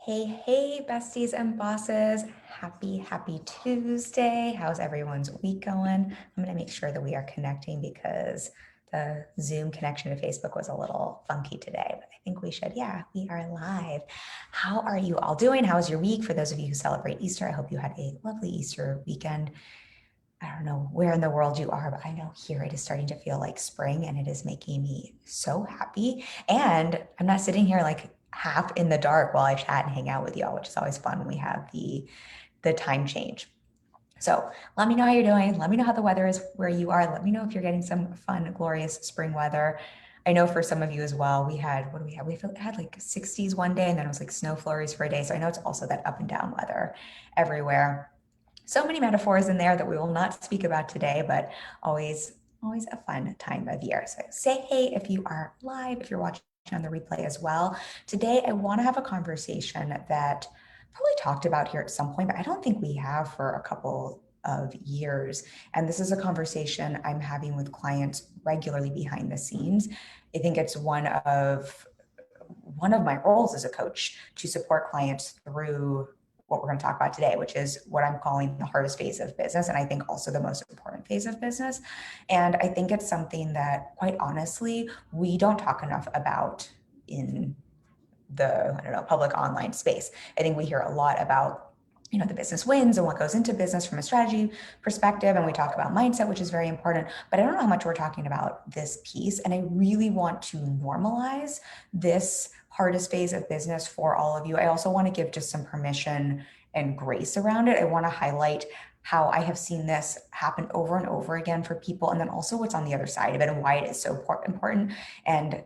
Hey, besties and bosses. Happy Tuesday. How's everyone's week going? I'm going to make sure that we are connecting because the Zoom connection to Facebook was a little funky today, but I think we should. Yeah, we are live. How are you all doing? How's your week? For those of you who celebrate Easter, I hope you had a lovely Easter weekend. I don't know where in the world you are, but I know here it is starting to feel like spring and it is making me so happy. And I'm not sitting here like half in the dark while I chat and hang out with y'all, which is always fun when we have the time change. So let me know how you're doing. Let me know how the weather is where you are. Let me know if you're getting some fun, glorious spring weather. I know for some of you as well, we had, what do we have? We had like 60s one day and then it was like snow flurries for a day. So I know it's also that up and down weather everywhere. So many metaphors in there that we will not speak about today, but always a fun time of year. So say hey if you are live, if you're watching on the replay as well. Today, I want to have a conversation that probably talked about here at some point, but I don't think we have for a couple of years. And this is a conversation I'm having with clients regularly behind the scenes. I think it's one of my roles as a coach to support clients through what we're going to talk about today, which is what I'm calling the hardest phase of business. And I think also the most important phase of business. And I think it's something that, quite honestly, we don't talk enough about in the, public online space. I think we hear a lot about the business wins and what goes into business from a strategy perspective. And we talk about mindset, which is very important, but I don't know how much we're talking about this piece. And I really want to normalize this hardest phase of business for all of you. I also want to give just some permission and grace around it. I want to highlight how I have seen this happen over and over again for people, and then also what's on the other side of it and why it is so important. And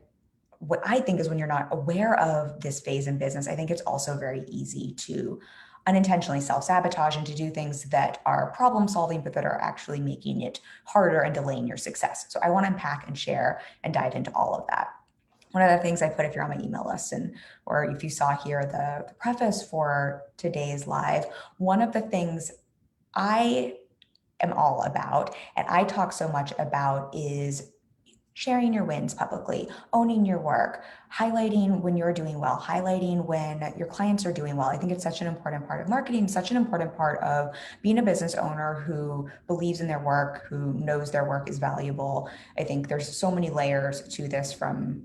what I think is when you're not aware of this phase in business, I think it's also very easy to unintentionally self-sabotage and to do things that are problem solving, but that are actually making it harder and delaying your success. So I want to unpack and share and dive into all of that. One of the things I put, if you're on my email list or if you saw here the preface for today's live, one of the things I am all about and I talk so much about is sharing your wins publicly, owning your work, highlighting when you're doing well, highlighting when your clients are doing well. I think it's such an important part of marketing, such an important part of being a business owner who believes in their work, who knows their work is valuable. I think there's so many layers to this from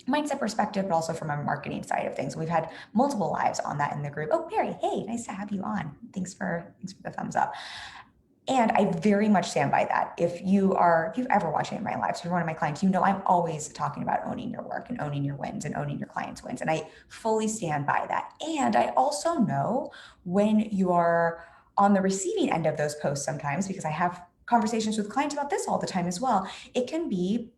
mindset perspective, but also from a marketing side of things. We've had multiple lives on that in the group. Oh, Perry, hey, nice to have you on. Thanks for the thumbs up. And I very much stand by that. If you've ever watched any of my lives, if you're one of my clients, I'm always talking about owning your work and owning your wins and owning your clients' wins. And I fully stand by that. And I also know when you are on the receiving end of those posts sometimes, because I have conversations with clients about this all the time as well, it can be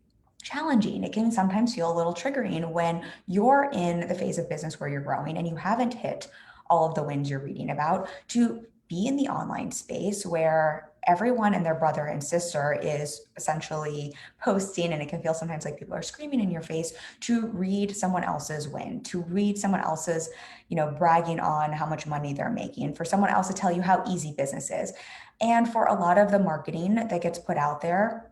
challenging. It can sometimes feel a little triggering when you're in the phase of business where you're growing and you haven't hit all of the wins you're reading about, to be in the online space where everyone and their brother and sister is essentially posting, and it can feel sometimes like people are screaming in your face, to read someone else's win, to read someone else's, bragging on how much money they're making, for someone else to tell you how easy business is. And for a lot of the marketing that gets put out there,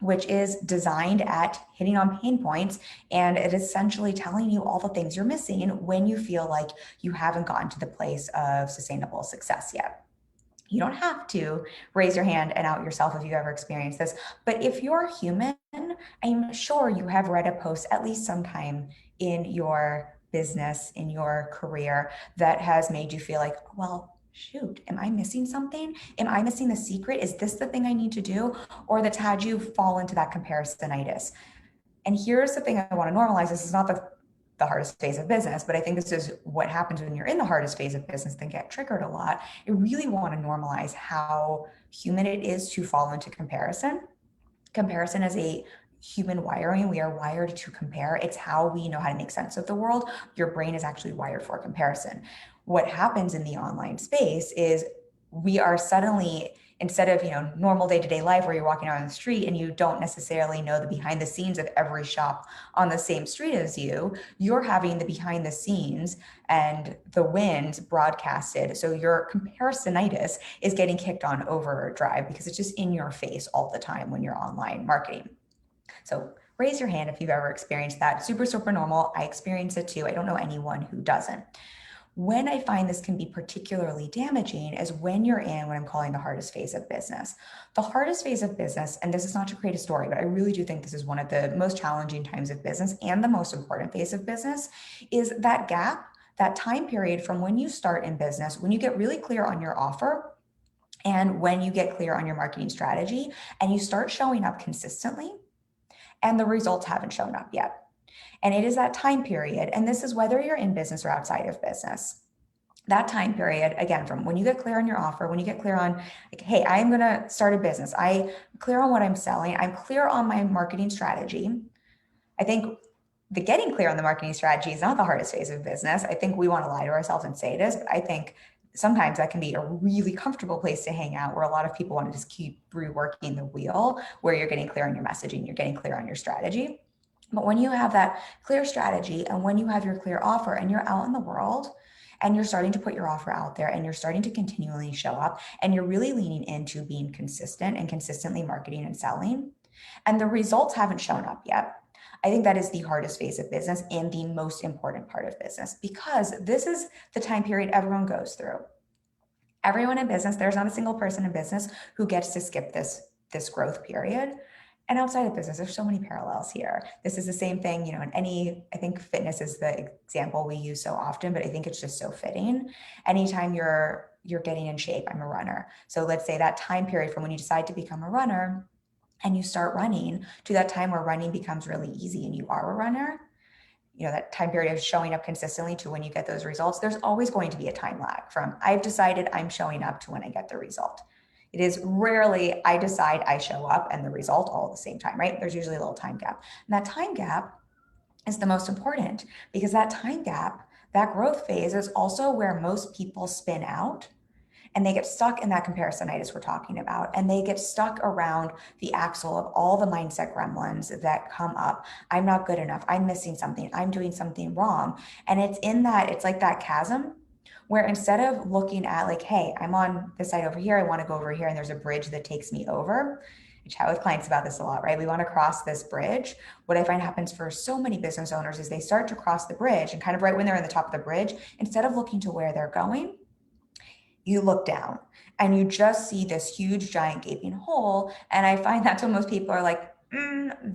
which is designed at hitting on pain points, and it is essentially telling you all the things you're missing when you feel like you haven't gotten to the place of sustainable success yet. You don't have to raise your hand and out yourself if you ever experienced this, but if you're human, I'm sure you have read a post at least sometime in your business, in your career, that has made you feel like, well, shoot, am I missing something? Am I missing the secret? Is this the thing I need to do? Or that's had you fall into that comparisonitis. And here's the thing I want to normalize. This is not the hardest phase of business, but I think this is what happens when you're in the hardest phase of business, then get triggered a lot. I really want to normalize how human it is to fall into comparison. Comparison is a human wiring. We are wired to compare. It's how we know how to make sense of the world. Your brain is actually wired for comparison. What happens in the online space is we are suddenly, instead of normal day-to-day life where you're walking around the street and you don't necessarily know the behind the scenes of every shop on the same street as you're having the behind the scenes and the wins broadcasted. So your comparisonitis is getting kicked on overdrive because it's just in your face all the time when you're online marketing. So raise your hand if you've ever experienced that. Super, super normal. I experience it too. I don't know anyone who doesn't. When I find this can be particularly damaging is when you're in what I'm calling the hardest phase of business. The hardest phase of business, and this is not to create a story, but I really do think this is one of the most challenging times of business and the most important phase of business, is that gap, that time period from when you start in business, when you get really clear on your offer and when you get clear on your marketing strategy and you start showing up consistently and the results haven't shown up yet. And it is that time period, and this is whether you're in business or outside of business. That time period, again, from when you get clear on your offer, when you get clear on, like, hey, I'm going to start a business, I'm clear on what I'm selling, I'm clear on my marketing strategy. I think the getting clear on the marketing strategy is not the hardest phase of business. I think we want to lie to ourselves and say it is, but I think sometimes that can be a really comfortable place to hang out where a lot of people want to just keep reworking the wheel, where you're getting clear on your messaging, you're getting clear on your strategy. But when you have that clear strategy and when you have your clear offer and you're out in the world and you're starting to put your offer out there and you're starting to continually show up and you're really leaning into being consistent and consistently marketing and selling, and the results haven't shown up yet, I think that is the hardest phase of business and the most important part of business, because this is the time period everyone goes through. Everyone in business, there's not a single person in business who gets to skip this growth period. And outside of business, there's so many parallels here. This is the same thing, in any, I think fitness is the example we use so often, but I think it's just so fitting. Anytime you're getting in shape, I'm a runner. So let's say that time period from when you decide to become a runner and you start running to that time where running becomes really easy and you are a runner, that time period of showing up consistently to when you get those results, there's always going to be a time lag from I've decided I'm showing up to when I get the result. It is rarely I decide I show up and the result all at the same time, right? There's usually a little time gap. And that time gap is the most important, because that time gap, that growth phase, is also where most people spin out and they get stuck in that comparisonitis we're talking about. And they get stuck around the axle of all the mindset gremlins that come up. I'm not good enough. I'm missing something. I'm doing something wrong. And it's like that chasm where instead of looking at like, hey, I'm on this side over here, I want to go over here, and there's a bridge that takes me over. I chat with clients about this a lot, right? We want to cross this bridge. What I find happens for so many business owners is they start to cross the bridge, and kind of right when they're in the top of the bridge, instead of looking to where they're going, you look down and you just see this huge, giant gaping hole. And I find that's when most people are like,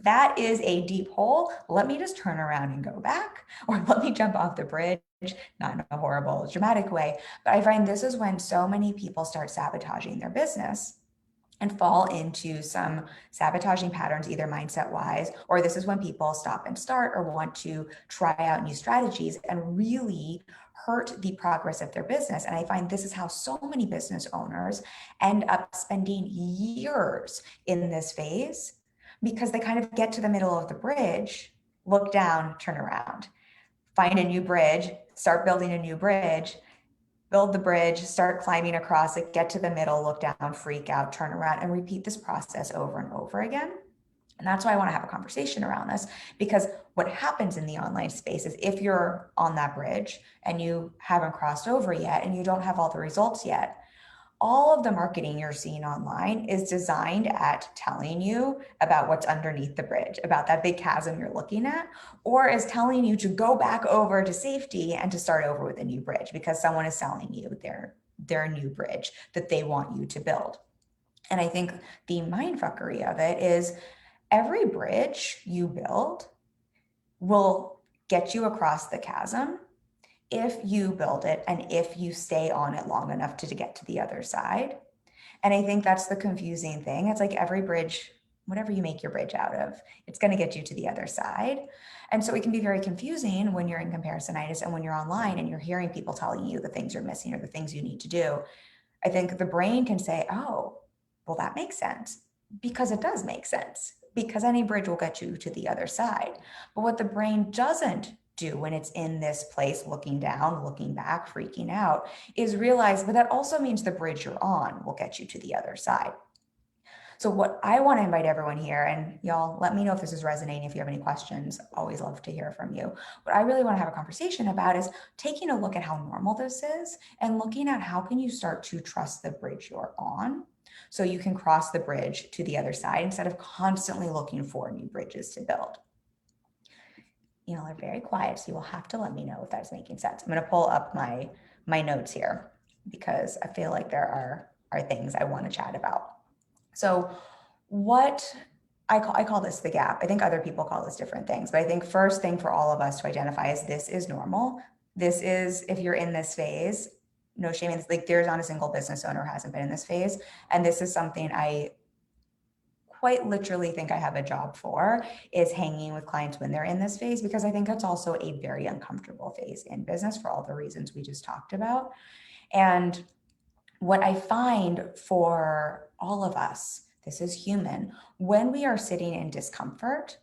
that is a deep hole. Let me just turn around and go back, or let me jump off the bridge, not in a horrible, dramatic way. But I find this is when so many people start sabotaging their business and fall into some sabotaging patterns, either mindset wise, or this is when people stop and start or want to try out new strategies and really hurt the progress of their business. And I find this is how so many business owners end up spending years in this phase, because they kind of get to the middle of the bridge, look down, turn around, find a new bridge, start building a new bridge, build the bridge, start climbing across it, get to the middle, look down, freak out, turn around, and repeat this process over and over again. And that's why I want to have a conversation around this, because what happens in the online space is if you're on that bridge and you haven't crossed over yet and you don't have all the results yet, all of the marketing you're seeing online is designed at telling you about what's underneath the bridge, about that big chasm you're looking at, or is telling you to go back over to safety and to start over with a new bridge because someone is selling you their new bridge that they want you to build. And I think the mindfuckery of it is every bridge you build will get you across the chasm if you build it and if you stay on it long enough to get to the other side. And I think that's the confusing thing. It's like every bridge, whatever you make your bridge out of, it's going to get you to the other side. And so it can be very confusing when you're in comparisonitis and when you're online and you're hearing people telling you the things you're missing or the things you need to do. I think the brain can say, oh, well, that makes sense, because it does make sense, because any bridge will get you to the other side. But what the brain doesn't do when it's in this place, looking down, looking back, freaking out, is realize, but that also means the bridge you're on will get you to the other side. So what I want to invite everyone here, and y'all let me know if this is resonating, if you have any questions, always love to hear from you. What I really want to have a conversation about is taking a look at how normal this is and looking at how can you start to trust the bridge you're on so you can cross the bridge to the other side instead of constantly looking for new bridges to build. You all are very quiet, so you will have to let me know if that's making sense. I'm going to pull up my notes here because I feel like there are things I want to chat about. So what I call this the gap. I think other people call this different things, but I think first thing for all of us to identify is this is normal. This is, if you're in this phase, no shame in this, like there's not a single business owner who hasn't been in this phase. And this is something I quite literally think I have a job for, is hanging with clients when they're in this phase, because I think it's also a very uncomfortable phase in business for all the reasons we just talked about. And what I find for all of us, this is human, when we are sitting in discomfort,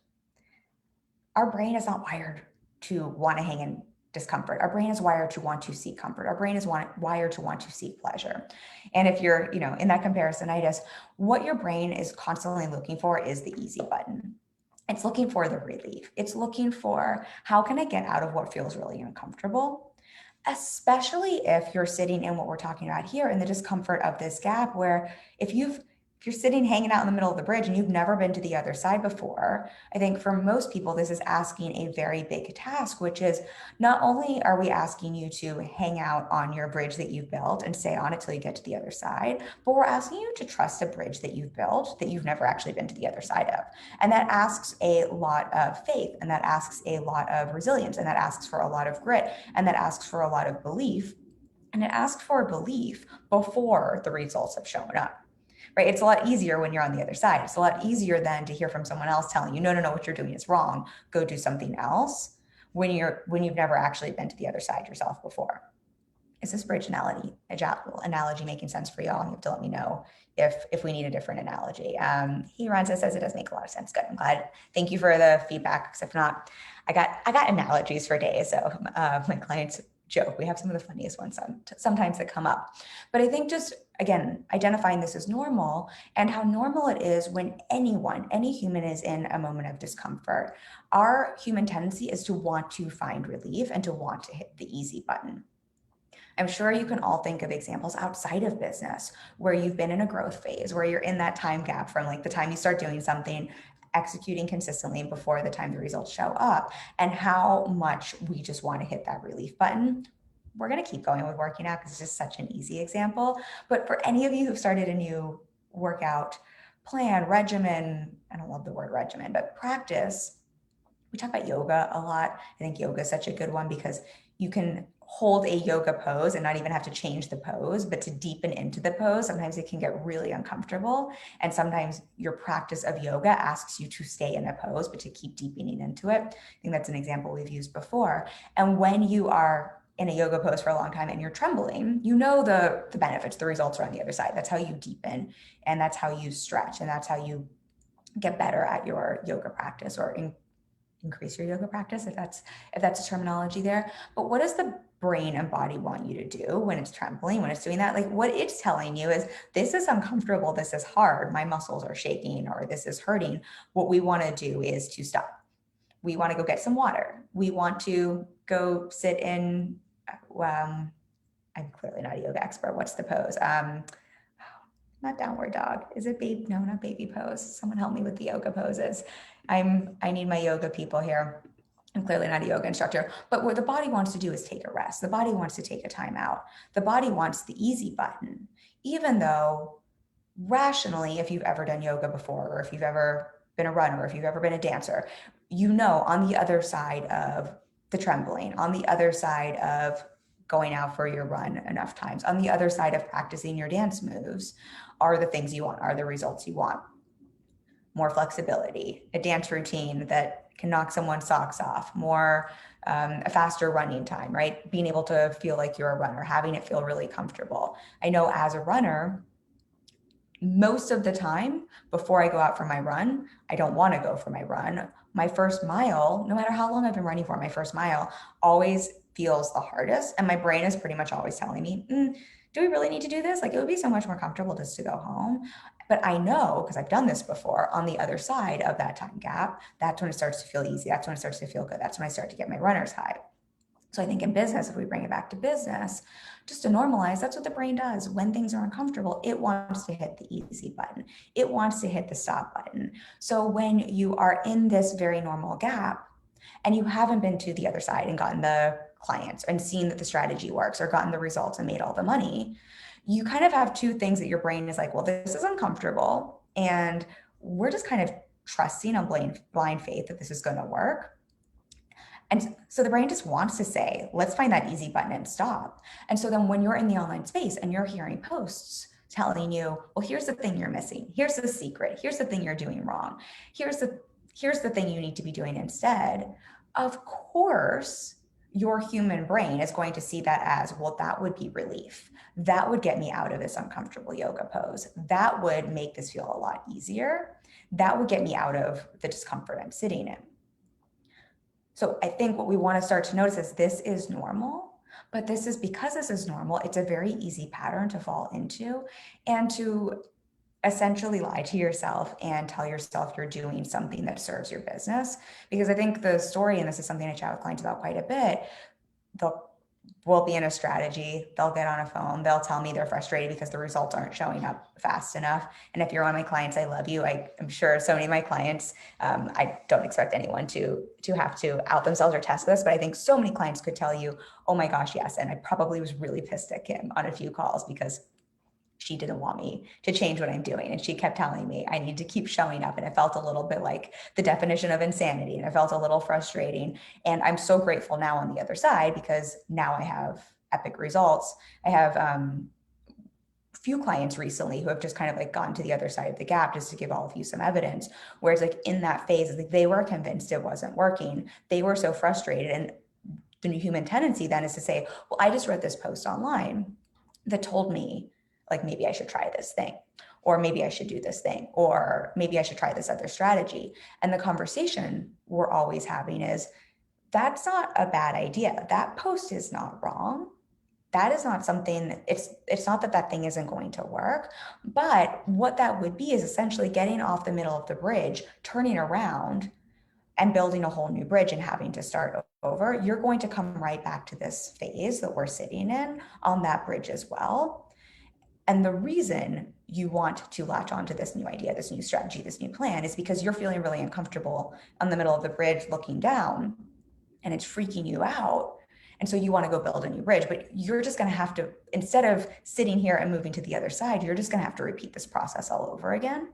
our brain is not wired to want to hang in discomfort. Our brain is wired to want to seek comfort. Our brain is wired to want to seek pleasure. And if you're, in that comparisonitis, what your brain is constantly looking for is the easy button. It's looking for the relief. It's looking for, how can I get out of what feels really uncomfortable? Especially if you're sitting in what we're talking about here, in the discomfort of this gap, where if you're sitting hanging out in the middle of the bridge and you've never been to the other side before, I think for most people, this is asking a very big task, which is, not only are we asking you to hang out on your bridge that you've built and stay on it till you get to the other side, but we're asking you to trust a bridge that you've built that you've never actually been to the other side of. And that asks a lot of faith, and that asks a lot of resilience, and that asks for a lot of grit, and that asks for a lot of belief. And it asks for belief before the results have shown up. Right? It's a lot easier when you're on the other side. It's a lot easier than to hear from someone else telling you, no, what you're doing is wrong. Go do something else, when you've never actually been to the other side yourself before. Is this bridge analogy making sense for y'all? You have to let me know if we need a different analogy. He runs it, says it does make a lot of sense. Good. I'm glad. Thank you for the feedback. Because if not, I got analogies for days. So my clients joke. We have some of the funniest ones sometimes that come up. But I think just, again, identifying this as normal, and how normal it is when any human is in a moment of discomfort. Our human tendency is to want to find relief and to want to hit the easy button. I'm sure you can all think of examples outside of business where you've been in a growth phase, where you're in that time gap from like the time you start doing something, executing consistently, before the time the results show up, and how much we just want to hit that relief button. We're going to keep going with working out because it's just such an easy example. But for any of you who've started a new workout plan, regimen, I don't love the word regimen, but practice, we talk about yoga a lot. I think yoga is such a good one because you can hold a yoga pose and not even have to change the pose, but to deepen into the pose. Sometimes it can get really uncomfortable. And sometimes your practice of yoga asks you to stay in a pose, but to keep deepening into it. I think that's an example we've used before. And when you are in a yoga pose for a long time and you're trembling, you know the benefits, the results are on the other side. That's how you deepen, and that's how you stretch, and that's how you get better at your yoga practice, or increase your yoga practice, if that's a terminology there. But what does the brain and body want you to do when it's trembling, when it's doing that? Like, what it's telling you is, this is uncomfortable, this is hard, my muscles are shaking, or this is hurting. What we want to do is to stop. We want to go get some water. We want to go sit in, I'm clearly not a yoga expert. What's the pose? Not downward dog. Is it baby? No, not baby pose. Someone help me with the yoga poses. I need my yoga people here. I'm clearly not a yoga instructor, but what the body wants to do is take a rest. The body wants to take a time out. The body wants the easy button, even though rationally, if you've ever done yoga before, or if you've ever been a runner, or if you've ever been a dancer, on the other side of the trembling, on the other side of going out for your run enough times, on the other side of practicing your dance moves, are the things you want, are the results you want. More flexibility, a dance routine that can knock someone's socks off, a faster running time, right? Being able to feel like you're a runner, having it feel really comfortable. I know as a runner, most of the time before I go out for my run, I don't want to go for my run. My first mile, no matter how long I've been running for, my first mile always feels the hardest. And my brain is pretty much always telling me, do we really need to do this? Like, it would be so much more comfortable just to go home. But I know, because I've done this before, on the other side of that time gap, that's when it starts to feel easy. That's when it starts to feel good. That's when I start to get my runner's high. So I think in business, if we bring it back to business, just to normalize, that's what the brain does. When things are uncomfortable, it wants to hit the easy button. It wants to hit the stop button. So when you are in this very normal gap, and you haven't been to the other side and gotten the clients and seen that the strategy works or gotten the results and made all the money, you kind of have two things that your brain is like, well, this is uncomfortable. And we're just kind of trusting on blind faith that this is going to work. And so the brain just wants to say, let's find that easy button and stop. And so then when you're in the online space and you're hearing posts telling you, well, here's the thing you're missing. Here's the secret. Here's the thing you're doing wrong. Here's the thing you need to be doing instead. Of course, your human brain is going to see that as, well, that would be relief. That would get me out of this uncomfortable yoga pose. That would make this feel a lot easier. That would get me out of the discomfort I'm sitting in. So I think what we want to start to notice is this is normal, but this is because this is normal, it's a very easy pattern to fall into and to essentially lie to yourself and tell yourself you're doing something that serves your business. Because I think the story, and this is something I chat with clients about quite a bit, we'll be in a strategy, they'll get on a phone, they'll tell me they're frustrated because the results aren't showing up fast enough. And if you're one of my clients, I love you. I'm sure so many of my clients, I don't expect anyone to have to out themselves or test this, but I think so many clients could tell you, oh my gosh, yes. And I probably was really pissed at Kim on a few calls because she didn't want me to change what I'm doing. And she kept telling me I need to keep showing up. And it felt a little bit like the definition of insanity. And it felt a little frustrating. And I'm so grateful now on the other side, because now I have epic results. I have a few clients recently who have just kind of like gone to the other side of the gap, just to give all of you some evidence. Whereas like in that phase, like they were convinced it wasn't working. They were so frustrated. And the human tendency then is to say, well, I just read this post online that told me, like, maybe I should try this thing, or maybe I should do this thing, or maybe I should try this other strategy. And the conversation we're always having is, that's not a bad idea. That post is not wrong. That is not something, it's not that that thing isn't going to work, but what that would be is essentially getting off the middle of the bridge, turning around and building a whole new bridge and having to start over. You're going to come right back to this phase that we're sitting in on that bridge as well. And the reason you want to latch onto this new idea, this new strategy, this new plan is because you're feeling really uncomfortable on the middle of the bridge looking down, and it's freaking you out. And so you want to go build a new bridge, but you're just going to have to, instead of sitting here and moving to the other side, you're just going to have to repeat this process all over again.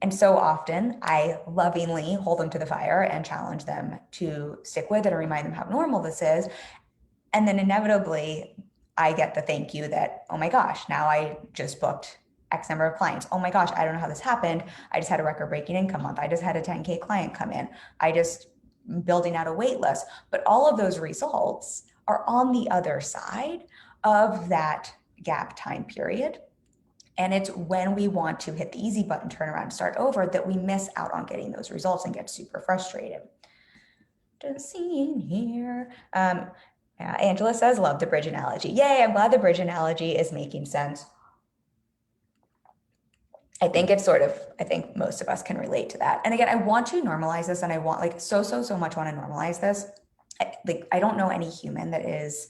And so often I lovingly hold them to the fire and challenge them to stick with it and remind them how normal this is. And then inevitably, I get the thank you that, oh my gosh, now I just booked X number of clients. Oh my gosh, I don't know how this happened. I just had a record-breaking income month. I just had a 10K client come in. I just building out a wait list. But all of those results are on the other side of that gap time period. And it's when we want to hit the easy button, turn around, start over, that we miss out on getting those results and get super frustrated. Just seeing here. Yeah, Angela says, love the bridge analogy. Yay, I'm glad the bridge analogy is making sense. I think it's sort of, I think most of us can relate to that. And again, I want to normalize this, and I want like so much want to normalize this. I don't know any human that is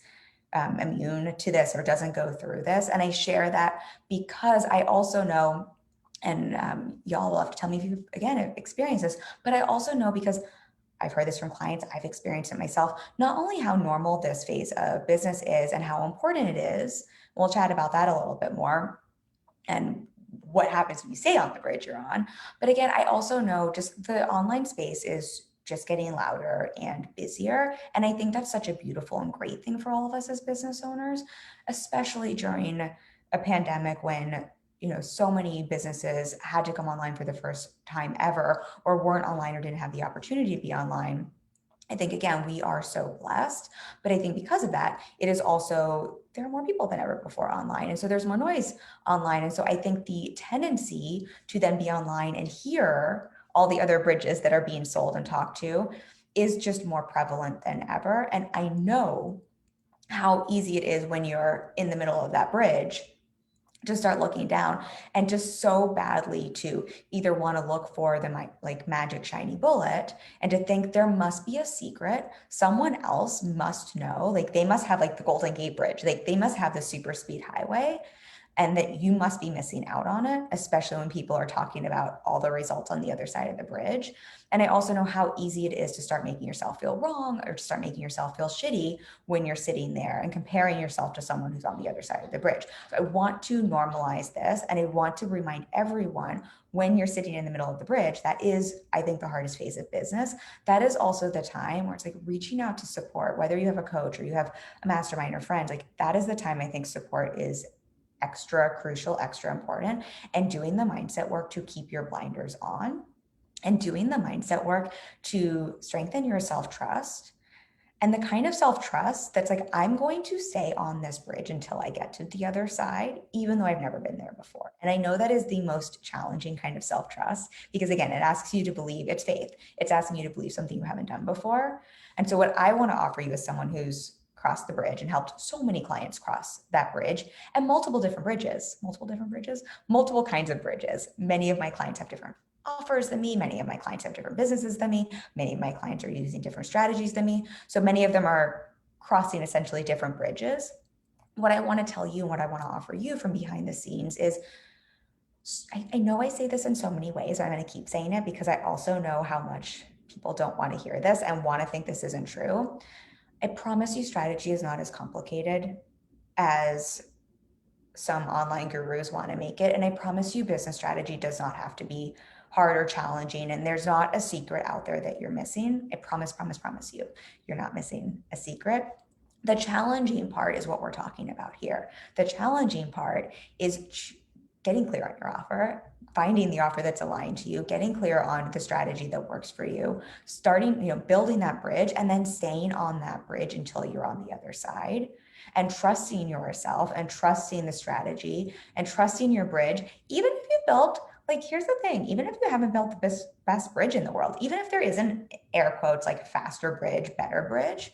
immune to this or doesn't go through this. And I share that because I also know, and y'all will have to tell me if you've, again, experienced this, but I also know because I've heard this from clients, I've experienced it myself, not only how normal this phase of business is and how important it is, we'll chat about that a little bit more, and what happens when you stay on the bridge you're on. But again, I also know just the online space is just getting louder and busier. And I think that's such a beautiful and great thing for all of us as business owners, especially during a pandemic when so many businesses had to come online for the first time ever, or weren't online or didn't have the opportunity to be online. I think, again, we are so blessed, but I think because of that, it is also, there are more people than ever before online. And so there's more noise online. And so I think the tendency to then be online and hear all the other bridges that are being sold and talked to is just more prevalent than ever. And I know how easy it is when you're in the middle of that bridge to start looking down and just so badly to either want to look for the like magic shiny bullet and to think there must be a secret. Someone else must know, like they must have like the Golden Gate Bridge, like they must have the super speed highway. and that you must be missing out on it, especially when people are talking about all the results on the other side of the bridge. And I also know how easy it is to start making yourself feel wrong or to start making yourself feel shitty when you're sitting there and comparing yourself to someone who's on the other side of the bridge. So I want to normalize this, and I want to remind everyone, when you're sitting in the middle of the bridge, that is, I think, the hardest phase of business. That is also the time where it's like reaching out to support, whether you have a coach or you have a mastermind or friends, like that is the time I think support is extra crucial, extra important, and doing the mindset work to keep your blinders on and doing the mindset work to strengthen your self-trust. And the kind of self-trust that's like, I'm going to stay on this bridge until I get to the other side, even though I've never been there before. And I know that is the most challenging kind of self-trust because, again, it asks you to believe, it's faith. It's asking you to believe something you haven't done before. And so what I want to offer you as someone who's crossed the bridge and helped so many clients cross that bridge, and multiple kinds of bridges. Many of my clients have different offers than me. Many of my clients have different businesses than me. Many of my clients are using different strategies than me. So many of them are crossing essentially different bridges. What I want to tell you and what I want to offer you from behind the scenes is, I know I say this in so many ways, I'm going to keep saying it because I also know how much people don't want to hear this and want to think this isn't true. I promise you strategy is not as complicated as some online gurus want to make it. And I promise you business strategy does not have to be hard or challenging. And there's not a secret out there that you're missing. I promise you, you're not missing a secret. The challenging part is what we're talking about here. The challenging part is getting clear on your offer, finding the offer that's aligned to you, getting clear on the strategy that works for you, starting, building that bridge, and then staying on that bridge until you're on the other side, and trusting yourself and trusting the strategy and trusting your bridge. Even if you built, like, here's the thing, even if you haven't built the best bridge in the world, even if there isn't, air quotes, like faster bridge, better bridge,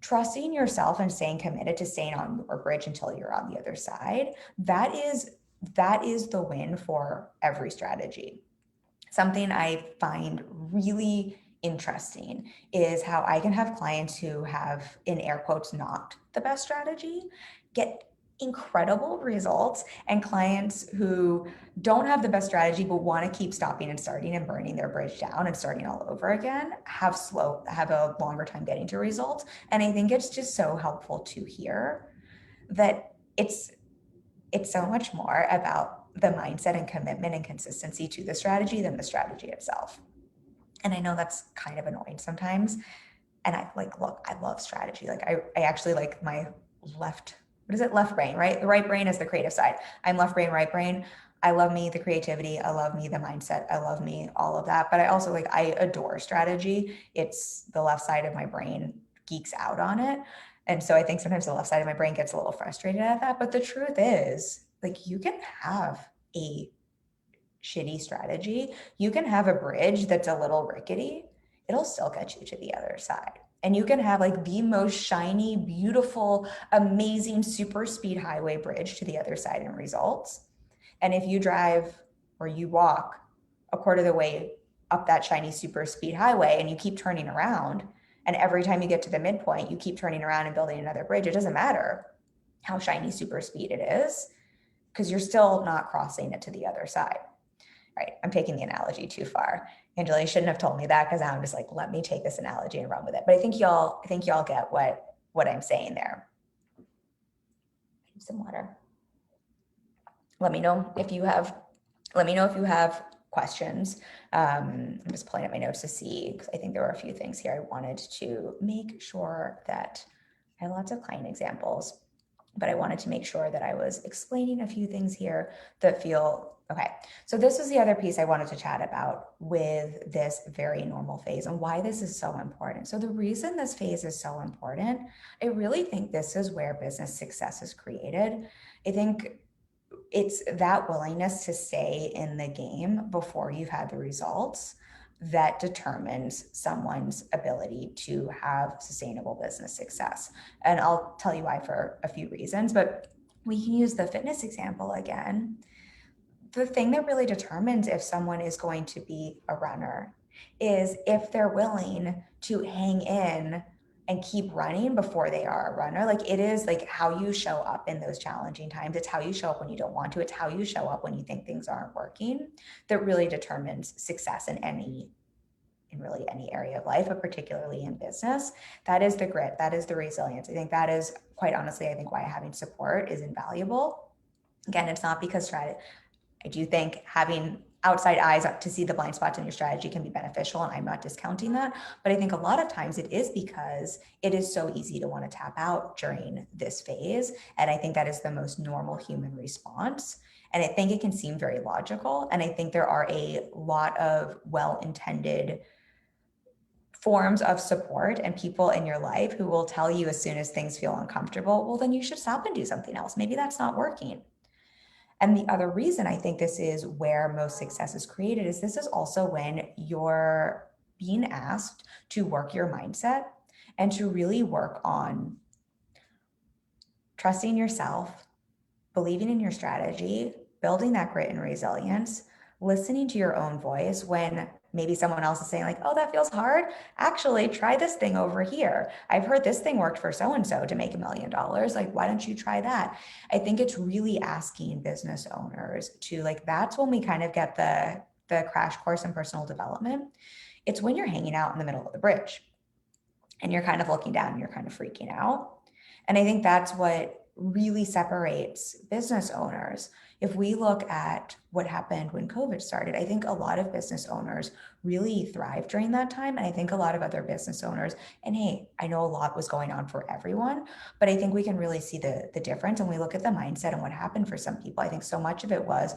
trusting yourself and staying committed to staying on your bridge until you're on the other side, that is the win for every strategy. Something I find really interesting is how I can have clients who have, in air quotes, not the best strategy get incredible results, and clients who don't have the best strategy but want to keep stopping and starting and burning their bridge down and starting all over again have a longer time getting to results. And I think it's just so helpful to hear that it's so much more about the mindset and commitment and consistency to the strategy than the strategy itself. And I know that's kind of annoying sometimes. And I love strategy. Like I actually like my left brain, right? The right brain is the creative side. I'm left brain, right brain. I love me, the creativity. I love me, the mindset. I love me, all of that. But I also I adore strategy. It's the left side of my brain geeks out on it. And so I think sometimes the left side of my brain gets a little frustrated at that. But the truth is, you can have a shitty strategy. You can have a bridge that's a little rickety. It'll still get you to the other side. And you can have the most shiny, beautiful, amazing, super speed highway bridge to the other side in results. And if you drive or you walk a quarter of the way up that shiny, super speed highway and you keep turning around, and every time you get to the midpoint, you keep turning around and building another bridge, it doesn't matter how shiny, super speed it is, because you're still not crossing it to the other side. Right. I'm taking the analogy too far. Angela, you shouldn't have told me that, because I'm just let me take this analogy and run with it. But I think y'all get what I'm saying there. Some water. Let me know if you have questions. I'm just pulling up my notes to see, because I think there were a few things here I wanted to make sure that I had lots of client examples, but I wanted to make sure that I was explaining a few things here that feel okay. So this is the other piece I wanted to chat about with this very normal phase and why this is so important. So the reason this phase is so important, I really think this is where business success is created. I think it's that willingness to stay in the game before you've had the results that determines someone's ability to have sustainable business success. And I'll tell you why for a few reasons, but we can use the fitness example again. The thing that really determines if someone is going to be a runner is if they're willing to hang in and keep running before they are a runner. Like it is like how you show up in those challenging times. It's how you show up when you don't want to. It's how you show up when you think things aren't working that really determines success in really any area of life, but particularly in business. That is the grit. That is the resilience. I think that is quite honestly, I think why having support is invaluable. Again, it's not because strategy. I do think having outside eyes to see the blind spots in your strategy can be beneficial, and I'm not discounting that. But I think a lot of times it is because it is so easy to want to tap out during this phase. And I think that is the most normal human response. And I think it can seem very logical. And I think there are a lot of well-intended forms of support and people in your life who will tell you as soon as things feel uncomfortable, well, then you should stop and do something else. Maybe that's not working. And the other reason I think this is where most success is created is this is also when you're being asked to work your mindset and to really work on trusting yourself, believing in your strategy, building that grit and resilience, listening to your own voice when maybe someone else is saying like, oh, that feels hard. Actually, try this thing over here. I've heard this thing worked for so-and-so to make $1 million. Like, why don't you try that? I think it's really asking business owners to like, that's when we kind of get the crash course in personal development. It's when you're hanging out in the middle of the bridge and you're kind of looking down and you're kind of freaking out. And I think that's what really separates business owners. If we look at what happened when COVID started, I think a lot of business owners really thrived during that time. And I think a lot of other business owners, and hey, I know a lot was going on for everyone, but I think we can really see the difference. And we look at the mindset and what happened for some people. I think so much of it was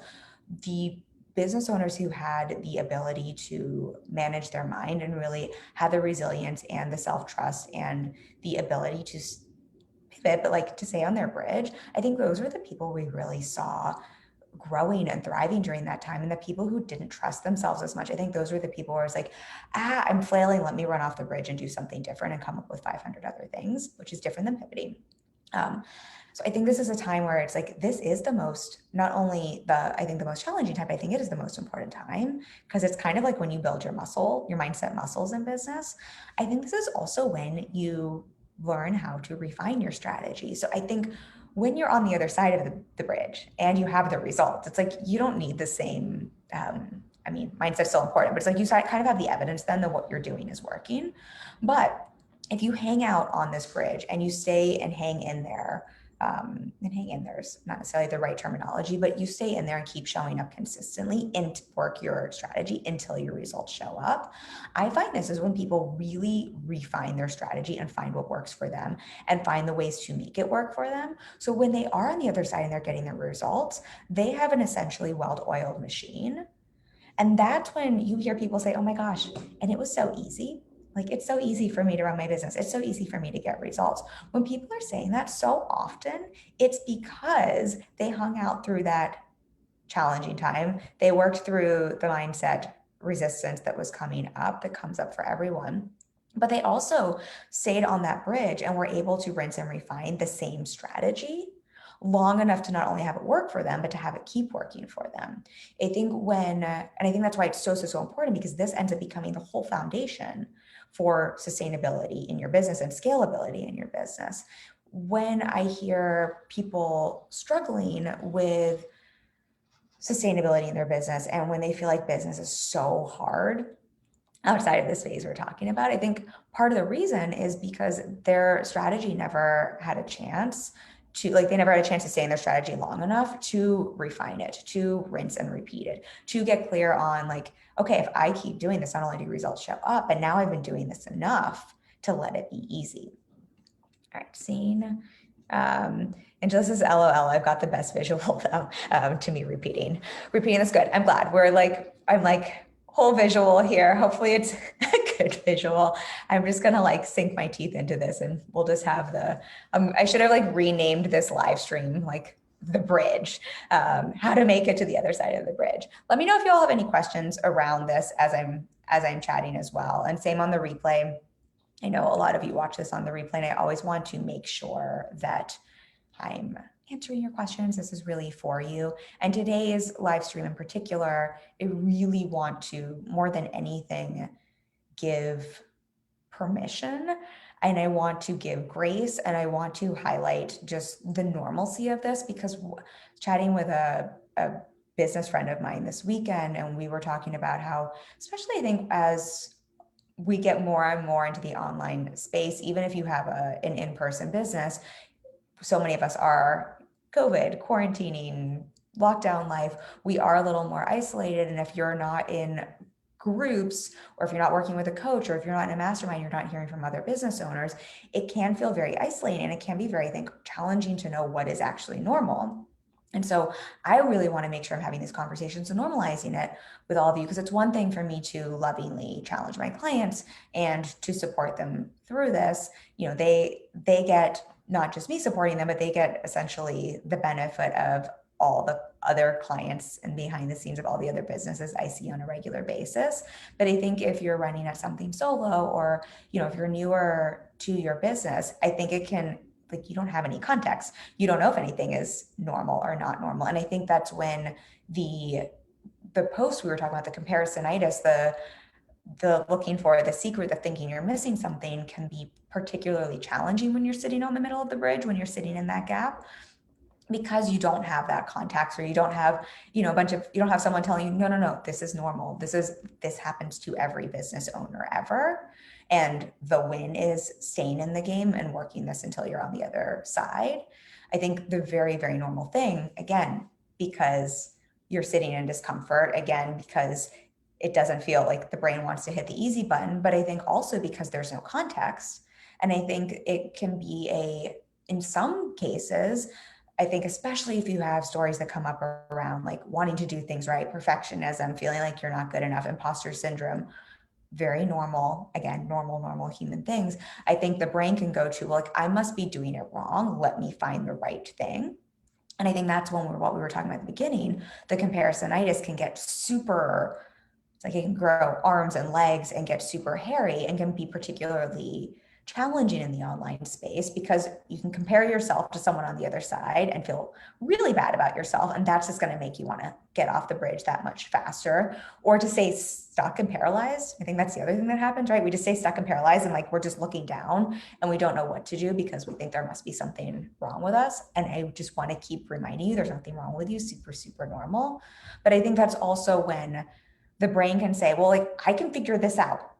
the business owners who had the ability to manage their mind and really had the resilience and the self-trust and the ability to pivot, but like to stay on their bridge. I think those were the people we really saw growing and thriving during that time. And the people who didn't trust themselves as much, I think those were the people where it's like, I'm flailing, let me run off the bridge and do something different and come up with 500 other things, which is different than pivoting. So I think this is a time where it's like, this is the most, not only I think the most challenging time, I think it is the most important time because it's kind of like when you build your mindset muscles in business. I think this is also when you learn how to refine your strategy. So I think when you're on the other side of the bridge and you have the results, it's like you don't need the same, mindset's still important, but it's like you kind of have the evidence then that what you're doing is working. But if you hang out on this bridge and you stay and hang in there, and hang in there's not necessarily the right terminology, but you stay in there and keep showing up consistently and work your strategy until your results show up. I find this is when people really refine their strategy and find what works for them and find the ways to make it work for them. So when they are on the other side and they're getting their results, they have an essentially well-oiled machine. And that's when you hear people say, oh my gosh, and it was so easy. Like, it's so easy for me to run my business. It's so easy for me to get results. When people are saying that so often, it's because they hung out through that challenging time. They worked through the mindset resistance that was coming up, that comes up for everyone. But they also stayed on that bridge and were able to rinse and refine the same strategy long enough to not only have it work for them, but to have it keep working for them. I think and I think that's why it's so important, because this ends up becoming the whole foundation for sustainability in your business and scalability in your business. When I hear people struggling with sustainability in their business and when they feel like business is so hard outside of this phase we're talking about, I think part of the reason is because their strategy never had a chance to, like, they never had a chance to stay in their strategy long enough to refine it, to rinse and repeat it, to get clear on like, okay, if I keep doing this, not only do results show up, but now I've been doing this enough to let it be easy. All right, scene. And just as LOL, I've got the best visual to me repeating this good. I'm glad I'm like whole visual here. Hopefully it's a good visual. I'm just gonna like sink my teeth into this and we'll just have I should have like renamed this live stream like the bridge, how to make it to the other side of the bridge. Let me know if you all have any questions around this as I'm chatting as well. And same on the replay. I know a lot of you watch this on the replay, and I always want to make sure that I'm answering your questions. This is really for you. And today's live stream in particular, I really want to, more than anything, give permission And I want to give grace, and I want to highlight just the normalcy of this, because chatting with a business friend of mine this weekend, and we were talking about how, especially I think as we get more and more into the online space, even if you have an in-person business, so many of us are COVID, quarantining, lockdown life, we are a little more isolated. And if you're not in groups, or if you're not working with a coach, or if you're not in a mastermind, you're not hearing from other business owners, it can feel very isolating, and it can be very, I think, challenging to know what is actually normal. And so I really want to make sure I'm having these conversations and normalizing it with all of you, because it's one thing for me to lovingly challenge my clients and to support them through this. They get not just me supporting them, but they get essentially the benefit of all the other clients and behind the scenes of all the other businesses I see on a regular basis. But I think if you're running at something solo, or, if you're newer to your business, I think it can, like, you don't have any context. You don't know if anything is normal or not normal. And I think that's when the post we were talking about, the comparisonitis, the looking for the secret, the thinking you're missing something, can be particularly challenging when you're sitting on the middle of the bridge, when you're sitting in that gap, because you don't have that context, or you don't have, you don't have someone telling you, no, this is normal. This happens to every business owner ever. And the win is staying in the game and working this until you're on the other side. I think the very, very normal thing, again, because you're sitting in discomfort, again, because it doesn't feel like the brain wants to hit the easy button, but I think also because there's no context. And I think it can be in some cases, I think, especially if you have stories that come up around like wanting to do things right, perfectionism, feeling like you're not good enough, imposter syndrome, very normal, again, normal human things. I think the brain can go to, like, I must be doing it wrong. Let me find the right thing. And I think that's what we were talking about at the beginning, the comparisonitis can get super, it's like it can grow arms and legs and get super hairy, and can be particularly challenging in the online space, because you can compare yourself to someone on the other side and feel really bad about yourself. And that's just going to make you want to get off the bridge that much faster, or to stay stuck and paralyzed. I think that's the other thing that happens, right? We just stay stuck and paralyzed, and like, we're just looking down and we don't know what to do because we think there must be something wrong with us. And I just want to keep reminding you, there's nothing wrong with you, super, super normal. But I think that's also when the brain can say, well, like, I can figure this out.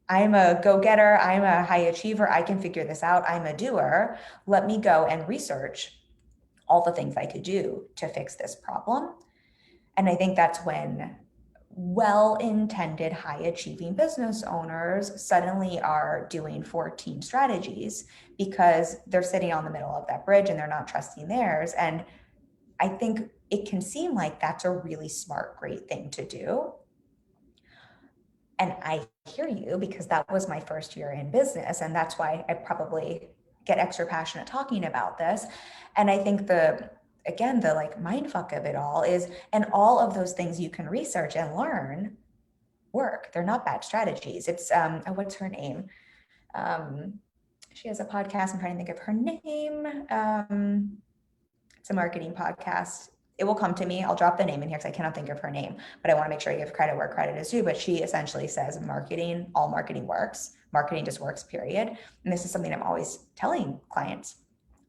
I'm a go-getter. I'm a high achiever. I can figure this out. I'm a doer. Let me go and research all the things I could do to fix this problem. And I think that's when well-intended, high-achieving business owners suddenly are doing 14 strategies, because they're sitting on the middle of that bridge and they're not trusting theirs. And I think it can seem like that's a really smart, great thing to do. And I hear you, because that was my first year in business. And that's why I probably get extra passionate talking about this. And I think the like mind fuck of it all is, and all of those things you can research and learn work. They're not bad strategies. It's, what's her name? She has a podcast. I'm trying to think of her name. It's a marketing podcast. It will come to me. I'll drop the name in here because I cannot think of her name, but I want to make sure I give credit where credit is due. But she essentially says all marketing works. Marketing just works, period. And this is something I'm always telling clients.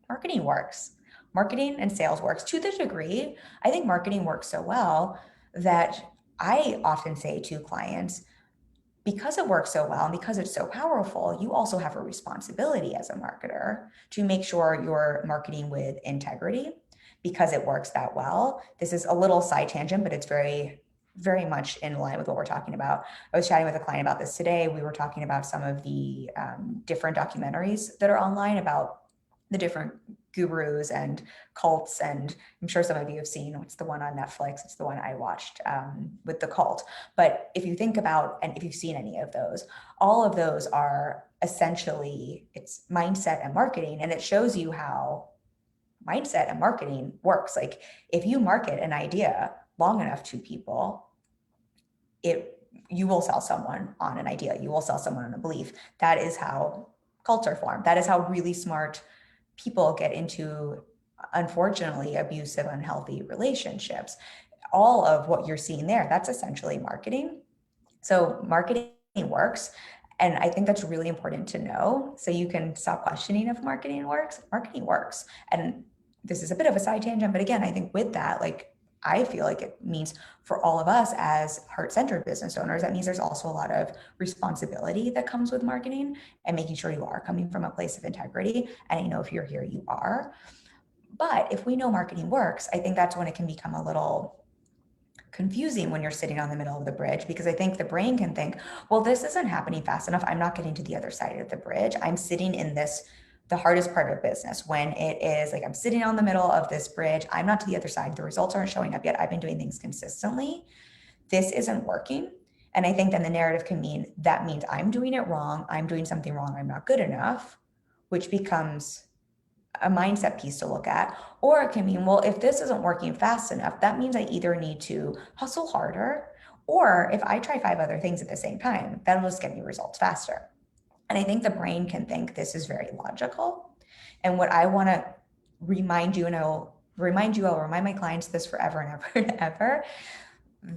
Marketing works. Marketing and sales works to the degree. I think marketing works so well that I often say to clients, because it works so well and because it's so powerful, you also have a responsibility as a marketer to make sure you're marketing with integrity, because it works that well. This is a little side tangent, but it's very, very much in line with what we're talking about. I was chatting with a client about this today. We were talking about some of the different documentaries that are online about the different gurus and cults. And I'm sure some of you have seen, what's the one on Netflix? It's the one I watched with the cult. But if you think about, and if you've seen any of those, all of those are essentially, it's mindset and marketing. And it shows you how mindset and marketing works. Like, if you market an idea long enough to people, you will sell someone on an idea. You will sell someone on a belief. That is how cults are formed. That is how really smart people get into, unfortunately, abusive, unhealthy relationships. All of what you're seeing there, that's essentially marketing. So marketing works. And I think that's really important to know so you can stop questioning if marketing works. Marketing works. And this is a bit of a side tangent, but again, I think with that, like, I feel like it means for all of us as heart-centered business owners, that means there's also a lot of responsibility that comes with marketing and making sure you are coming from a place of integrity. And I know if you're here, you are. But if we know marketing works, I think that's when it can become a little confusing when you're sitting on the middle of the bridge, because I think the brain can think, well, this isn't happening fast enough. I'm not getting to the other side of the bridge. I'm sitting in this, the hardest part of business, when it is like I'm sitting on the middle of this bridge. I'm not to the other side. The results aren't showing up yet. I've been doing things consistently. This isn't working. And I think then the narrative can mean that means I'm doing it wrong. I'm doing something wrong. I'm not good enough, which becomes a mindset piece to look at. Or it can mean, well, if this isn't working fast enough, that means I either need to hustle harder, or if I try 5 other things at the same time, that'll just get me results faster. And I think the brain can think this is very logical. And what I want to remind you, and I'll remind my clients this forever and ever and ever,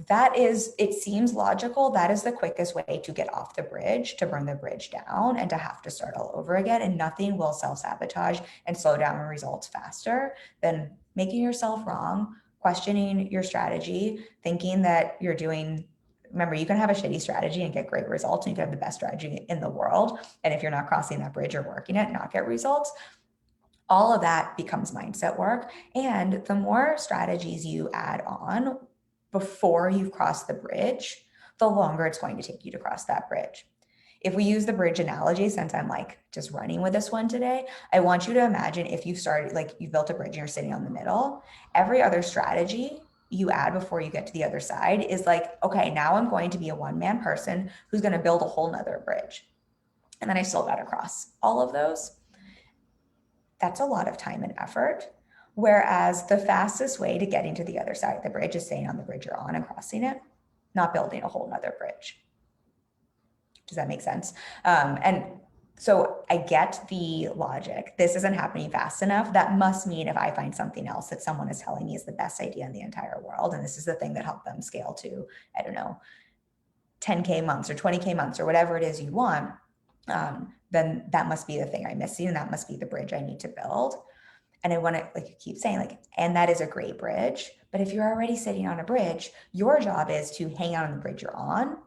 that is, it seems logical. That is the quickest way to get off the bridge, to burn the bridge down and to have to start all over again. And nothing will self-sabotage and slow down results faster than making yourself wrong, questioning your strategy, thinking that you're doing. Remember, you can have a shitty strategy and get great results, and you can have the best strategy in the world. And if you're not crossing that bridge or working it, not get results. All of that becomes mindset work. And the more strategies you add on before you've crossed the bridge, the longer it's going to take you to cross that bridge. If we use the bridge analogy, since I'm like just running with this one today, I want you to imagine if you started, like you've built a bridge and you're sitting on the middle, every other strategy you add before you get to the other side is like, okay, now I'm going to be a one-man person who's going to build a whole nother bridge. And then I still got to cross all of those. That's a lot of time and effort. Whereas the fastest way to getting to the other side of the bridge is staying on the bridge you're on and crossing it, not building a whole nother bridge. Does that make sense? And so I get the logic. This isn't happening fast enough. That must mean if I find something else that someone is telling me is the best idea in the entire world, and this is the thing that helped them scale to, I don't know, 10K months or 20K months or whatever it is you want, then that must be the thing I'm missing, and that must be the bridge I need to build. And I want to, like you keep saying, like, and that is a great bridge. But if you're already sitting on a bridge, your job is to hang out on the bridge you're on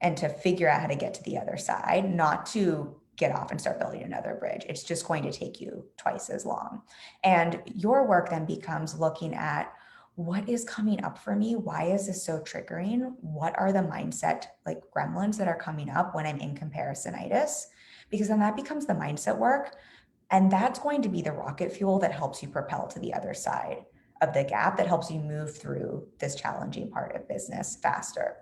and to figure out how to get to the other side, not to get off and start building another bridge. It's just going to take you twice as long. And your work then becomes looking at what is coming up for me? Why is this so triggering? What are the mindset like gremlins that are coming up when I'm in comparisonitis? Because then that becomes the mindset work. And that's going to be the rocket fuel that helps you propel to the other side of the gap, that helps you move through this challenging part of business faster.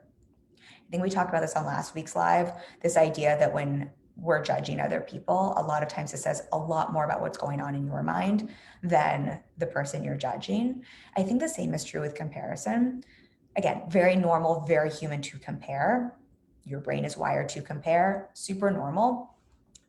I think we talked about this on last week's live, this idea that when we're judging other people, a lot of times it says a lot more about what's going on in your mind than the person you're judging. I think the same is true with comparison. Again, very normal, very human to compare. Your brain is wired to compare, super normal.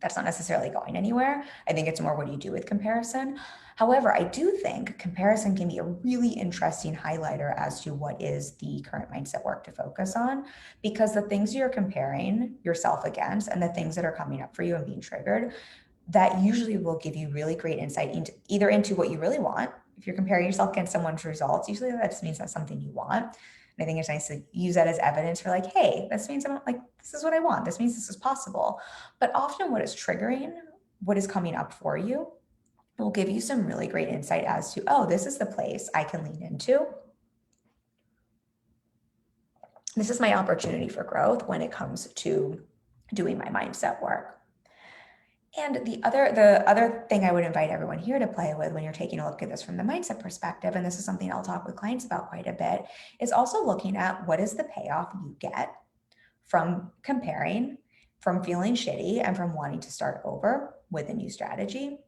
That's not necessarily going anywhere. I think it's more what do you do with comparison. However, I do think comparison can be a really interesting highlighter as to what is the current mindset work to focus on, because the things you're comparing yourself against and the things that are coming up for you and being triggered, that usually will give you really great insight into either into what you really want. If you're comparing yourself against someone's results, usually that just means that's something you want. And I think it's nice to use that as evidence for like, hey, this means I'm like, this is what I want. This means this is possible. But often what is triggering, what is coming up for you, will give you some really great insight as to, oh, this is the place I can lean into. This is my opportunity for growth when it comes to doing my mindset work. And the other thing I would invite everyone here to play with when you're taking a look at this from the mindset perspective, and this is something I'll talk with clients about quite a bit, is also looking at what is the payoff you get from comparing, from feeling shitty, and from wanting to start over with a new strategy.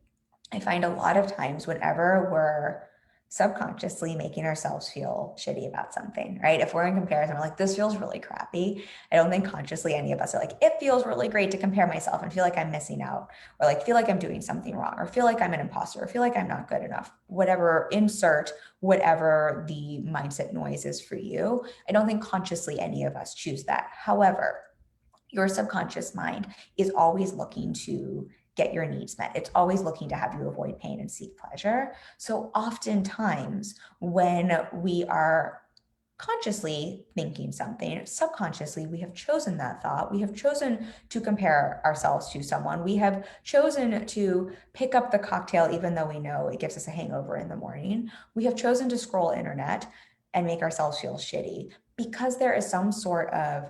I find a lot of times whenever we're subconsciously making ourselves feel shitty about something, right? If we're in comparison, we're like, this feels really crappy. I don't think consciously any of us are like, it feels really great to compare myself and feel like I'm missing out, or like feel like I'm doing something wrong, or feel like I'm an imposter, or feel like I'm not good enough, whatever, insert whatever the mindset noise is for you. I don't think consciously any of us choose that. However, your subconscious mind is always looking to get your needs met. It's always looking to have you avoid pain and seek pleasure. So oftentimes when we are consciously thinking something, subconsciously we have chosen that thought. We have chosen to compare ourselves to someone. We have chosen to pick up the cocktail even though we know it gives us a hangover in the morning. We have chosen to scroll internet and make ourselves feel shitty because there is some sort of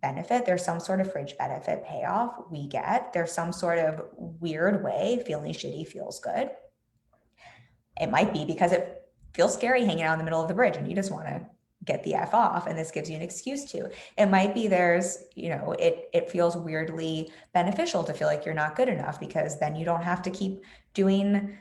benefit, there's some sort of fringe benefit payoff we get, there's some sort of weird way feeling shitty feels good. It might be because it feels scary hanging out in the middle of the bridge and you just want to get the F off, and this gives you an excuse to. It might be there's, it feels weirdly beneficial to feel like you're not good enough because then you don't have to keep doing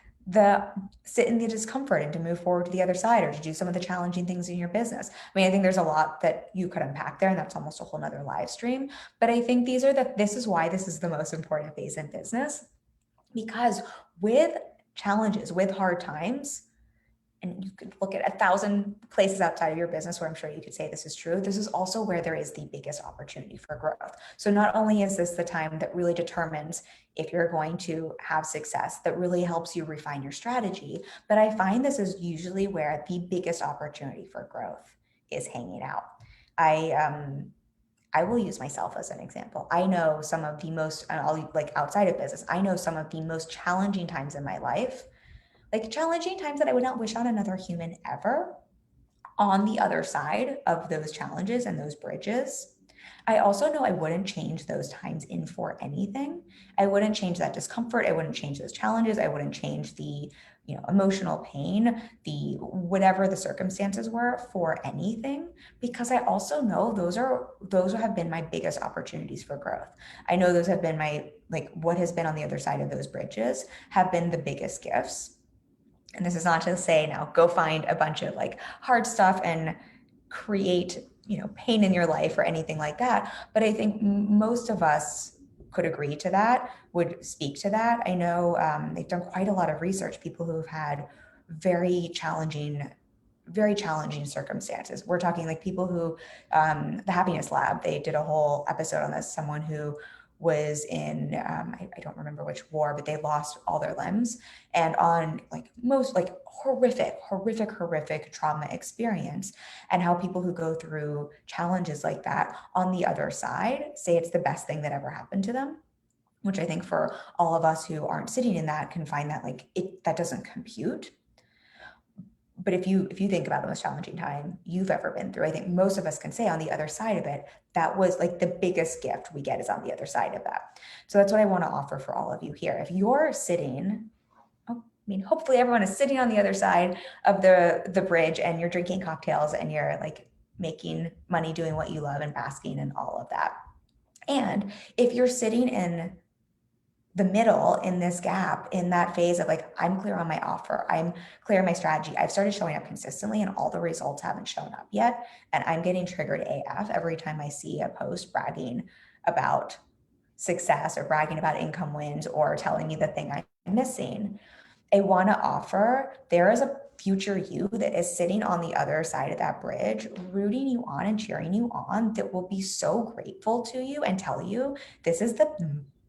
sit in the discomfort and to move forward to the other side or to do some of the challenging things in your business. I mean, I think there's a lot that you could unpack there, and that's almost a whole nother live stream. But I think this is why this is the most important phase in business, because with challenges, with hard times, and you could look at 1,000 places outside of your business where I'm sure you could say this is true, this is also where there is the biggest opportunity for growth. So not only is this the time that really determines if you're going to have success, that really helps you refine your strategy, but I find this is usually where the biggest opportunity for growth is hanging out. I will use myself as an example. I know some of the most, outside of business, I know some of the most challenging times in my life, like challenging times that I would not wish on another human ever. On the other side of those challenges and those bridges, I also know I wouldn't change those times in for anything. I wouldn't change that discomfort. I wouldn't change those challenges. I wouldn't change the emotional pain, the whatever the circumstances were for anything, because I also know those have been my biggest opportunities for growth. I know those have been what has been on the other side of those bridges have been the biggest gifts. And this is not to say now go find a bunch of hard stuff and create pain in your life or anything like that, but I think most of us could agree to that, would speak to that. I know they've done quite a lot of research, people who have had very challenging circumstances. We're talking people who the Happiness Lab, they did a whole episode on this, someone who was in I don't remember which war, but they lost all their limbs, and on most horrific trauma experience, and how people who go through challenges like that on the other side say it's the best thing that ever happened to them, which I think for all of us who aren't sitting in that can find that that doesn't compute. But if you think about the most challenging time you've ever been through, I think most of us can say on the other side of it, that was the biggest gift we get is on the other side of that. So that's what I want to offer for all of you here. If you're sitting, hopefully everyone is sitting on the other side of the bridge and you're drinking cocktails and you're making money doing what you love and basking and all of that. And if you're sitting in the middle, in this gap, in that phase of I'm clear on my offer, I'm clear on my strategy, I've started showing up consistently and all the results haven't shown up yet, and I'm getting triggered AF every time I see a post bragging about success or bragging about income wins or telling me the thing I'm missing, I want to offer there is a future you that is sitting on the other side of that bridge, rooting you on and cheering you on, that will be so grateful to you and tell you this is the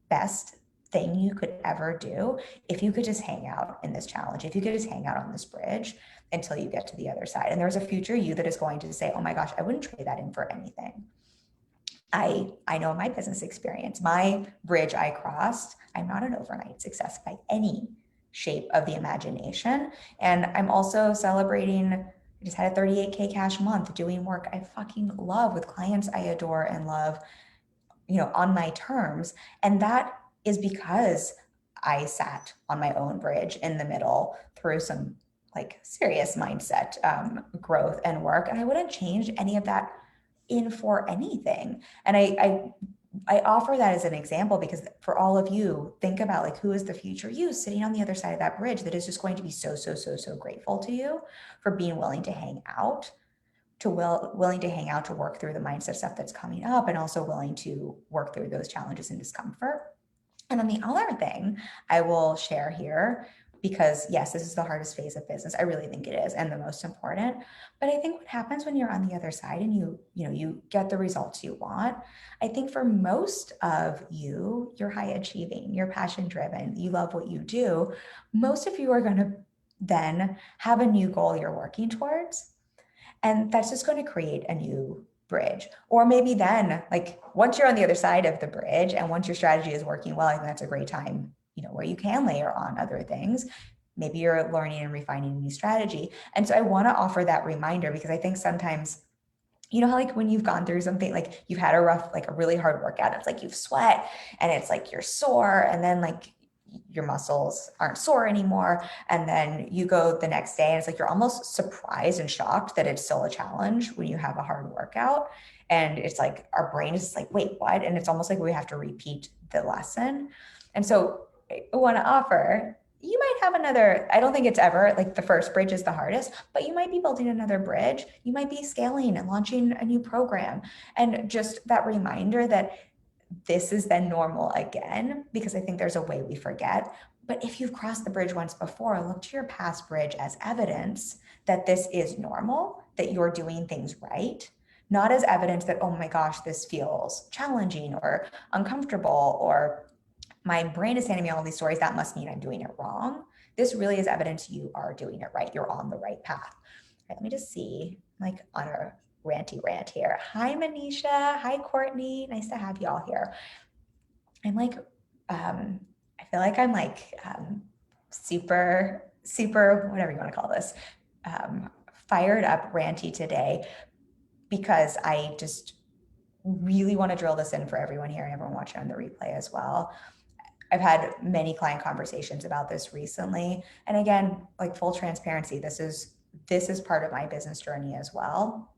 best thing you could ever do if you could just hang out in this challenge, if you could just hang out on this bridge until you get to the other side. And there's a future you that is going to say, oh my gosh, I wouldn't trade that in for anything. I know my business experience, my bridge I crossed, I'm not an overnight success by any shape of the imagination. And I'm also celebrating, I just had a 38K cash month doing work I fucking love with clients I adore and love, on my terms. And that is because I sat on my own bridge in the middle through some serious mindset growth and work. And I wouldn't change any of that in for anything. And I offer that as an example because for all of you, think about who is the future you sitting on the other side of that bridge that is just going to be so grateful to you for being willing to hang out, willing to hang out to work through the mindset stuff that's coming up, and also willing to work through those challenges and discomfort. And then the other thing I will share here, because yes, this is the hardest phase of business. I really think it is, and the most important. But I think what happens when you're on the other side and you get the results you want, I think for most of you, you're high achieving, you're passion driven, you love what you do. Most of you are going to then have a new goal you're working towards. And that's just going to create a new bridge. Or maybe then, like once you're on the other side of the bridge and once your strategy is working well, I think that's a great time, where you can layer on other things. Maybe you're learning and refining a new strategy. And so I want to offer that reminder, because I think sometimes, how like when you've gone through something, like you've had a rough, like a really hard workout, it's like you've sweat and it's like you're sore, and then like your muscles aren't sore anymore. And then you go the next day and it's like you're almost surprised and shocked that it's still a challenge when you have a hard workout. And it's like our brain is like, wait, what? And it's almost like we have to repeat the lesson. And so I want to offer, you might have another, I don't think it's ever like the first bridge is the hardest, but you might be building another bridge. You might be scaling and launching a new program. And just that reminder that this is then normal again, because I think there's a way we forget. But if you've crossed the bridge once before, look to your past bridge as evidence that this is normal, that you're doing things right, not as evidence that, oh my gosh, this feels challenging or uncomfortable, or my brain is sending me all these stories, that must mean I'm doing it wrong. This really is evidence you are doing it right. You're on the right path. Right, let me just see, like on a ranty rant here. Hi, Manisha. Hi, Courtney. Nice to have you all here. I'm like, I feel like I'm like super, whatever you want to call this, fired up ranty today, because I just really want to drill this in for everyone here and everyone watching on the replay as well. I've had many client conversations about this recently. And again, like full transparency, this is part of my business journey as well.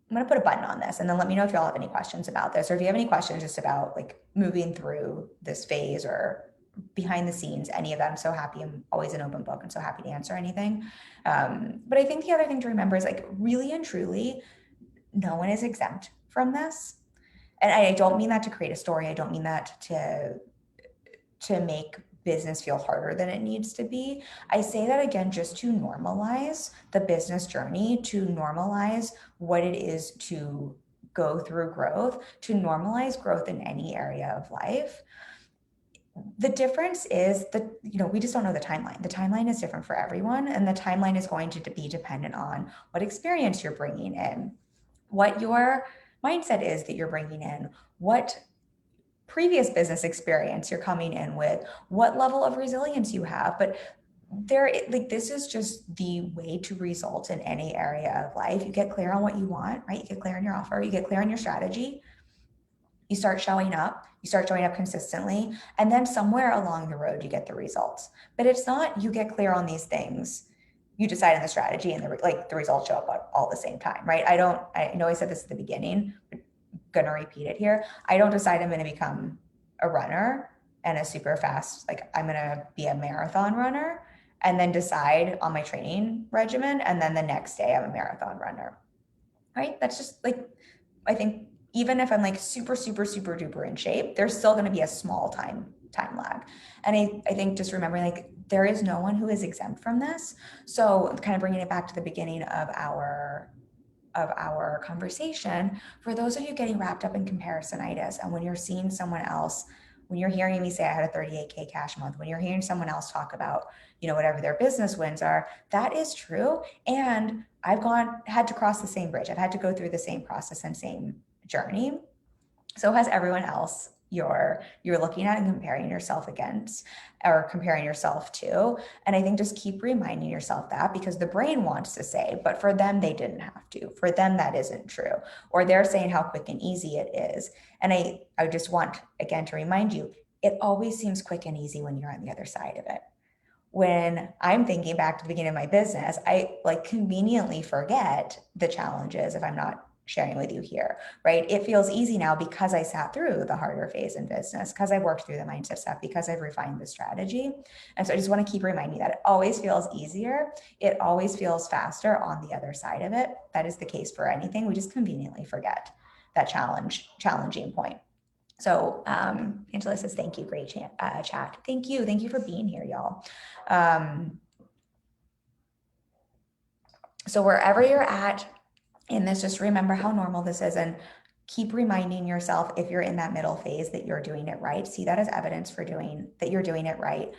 I'm going to put a button on this and then let me know if y'all have any questions about this, or if you have any questions just about like moving through this phase or behind the scenes, any of that. I'm so happy. I'm always an open book and so happy to answer anything. But I think the other thing to remember is like really and truly, no one is exempt from this. And I don't mean that to create a story. I don't mean that to make business feel harder than it needs to be. I say that again, just to normalize the business journey, to normalize what it is to go through growth, to normalize growth in any area of life. The difference is that, we just don't know the timeline. The timeline is different for everyone. And the timeline is going to be dependent on what experience you're bringing in, what your mindset is that you're bringing in, what previous business experience you're coming in with, what level of resilience you have. But this is just the way to result in any area of life. You get clear on what you want, right? You get clear on your offer, you get clear on your strategy, you start showing up consistently, and then somewhere along the road you get the results. But it's not you get clear on these things, you decide on the strategy, and the results show up all at the same time, right? I know I said this at the beginning, but gonna repeat it here. I don't decide I'm gonna become a runner and a super fast, like I'm gonna be a marathon runner and then decide on my training regimen, and then the next day I'm a marathon runner, right? That's just like, I think even if I'm like super duper in shape, there's still gonna be a small time lag. And I think just remembering, like, there is no one who is exempt from this. So kind of bringing it back to the beginning of our conversation, for those of you getting wrapped up in comparisonitis, and when you're seeing someone else, when you're hearing me say I had a 38K cash month, when you're hearing someone else talk about, whatever their business wins are, that is true. And I've had to cross the same bridge. I've had to go through the same process and same journey. So has everyone else you're looking at and comparing yourself against, or comparing yourself to. And I think just keep reminding yourself that, because the brain wants to say, but for them, they didn't have to. For them, that isn't true. Or they're saying how quick and easy it is. And I just want, again, to remind you, it always seems quick and easy when you're on the other side of it. When I'm thinking back to the beginning of my business, I like conveniently forget the challenges if I'm not sharing with you here, right? It feels easy now because I sat through the harder phase in business, because I've worked through the mindset stuff, because I've refined the strategy. And so I just want to keep reminding you that it always feels easier. It always feels faster on the other side of it. That is the case for anything. We just conveniently forget that challenging point. So Angela says, thank you, great chat. Thank you for being here, y'all. So wherever you're at in this, just remember how normal this is, and keep reminding yourself, if you're in that middle phase, that you're doing it right. See that as evidence for that you're doing it right.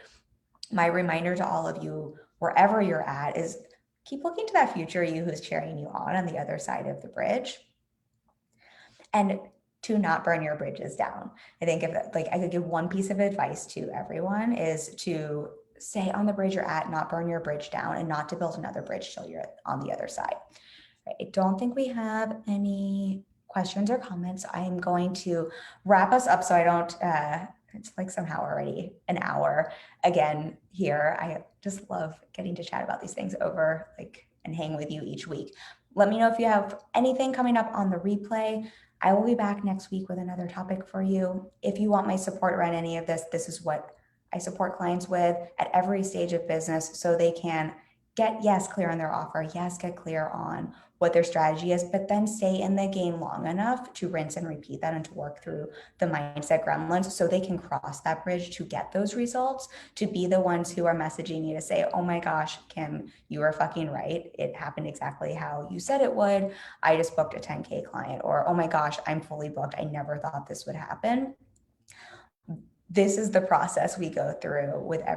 My reminder to all of you, wherever you're at, is keep looking to that future you who's cheering you on the other side of the bridge, and to not burn your bridges down. I think if I could give one piece of advice to everyone, is to stay on the bridge you're at, not burn your bridge down, and not to build another bridge till you're on the other side. I don't think we have any questions or comments. I'm going to wrap us up so I don't, it's like somehow already an hour again here. I just love getting to chat about these things over and hang with you each week. Let me know if you have anything coming up on the replay. I will be back next week with another topic for you. If you want my support around any of this, this is what I support clients with at every stage of business, so they can get, yes, clear on their offer, yes, get clear on what their strategy is, but then stay in the game long enough to rinse and repeat that and to work through the mindset gremlins so they can cross that bridge to get those results, to be the ones who are messaging you to say, oh my gosh, Kim, you were fucking right. It happened exactly how you said it would. I just booked a 10K client. Or, oh my gosh, I'm fully booked. I never thought this would happen. This is the process we go through with I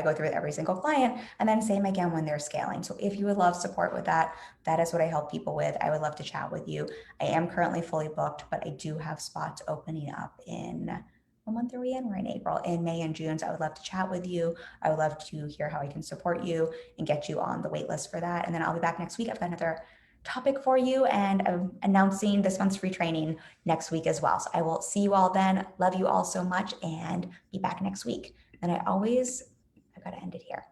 go through with every single client, and then same again when they're scaling. So if you would love support with that, that is what I help people with. I would love to chat with you. I am currently fully booked, but I do have spots opening up in, what month are we in? We're in April, in May and June. So I would love to chat with you. I would love to hear how I can support you and get you on the wait list for that. And then I'll be back next week. I've got another topic for you, and I'm announcing this month's free training next week as well. So I will see you all then. Love you all so much, and be back next week. And I've got to end it here.